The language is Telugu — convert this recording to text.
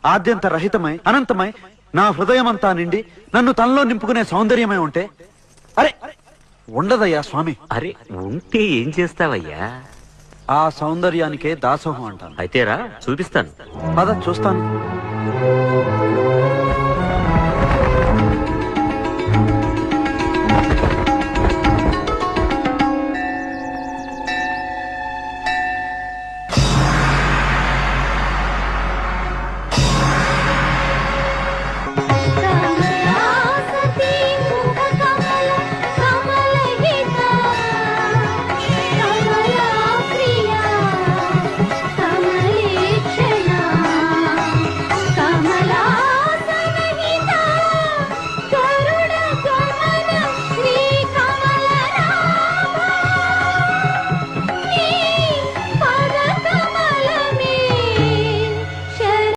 ఆద్యంత రహితమై అనంతమై నా హృదయమంతా నిండి నన్ను తనలో నింపుకునే సౌందర్యమై ఉంటే అరే ఉండదయ్యా స్వామి. అరే ఉంటే ఏం చేస్తావయ్యా? ఆ సౌందర్యానికే దాసోహం అంటాను. అయితేరా చూపిస్తాను. పద చూస్తాను.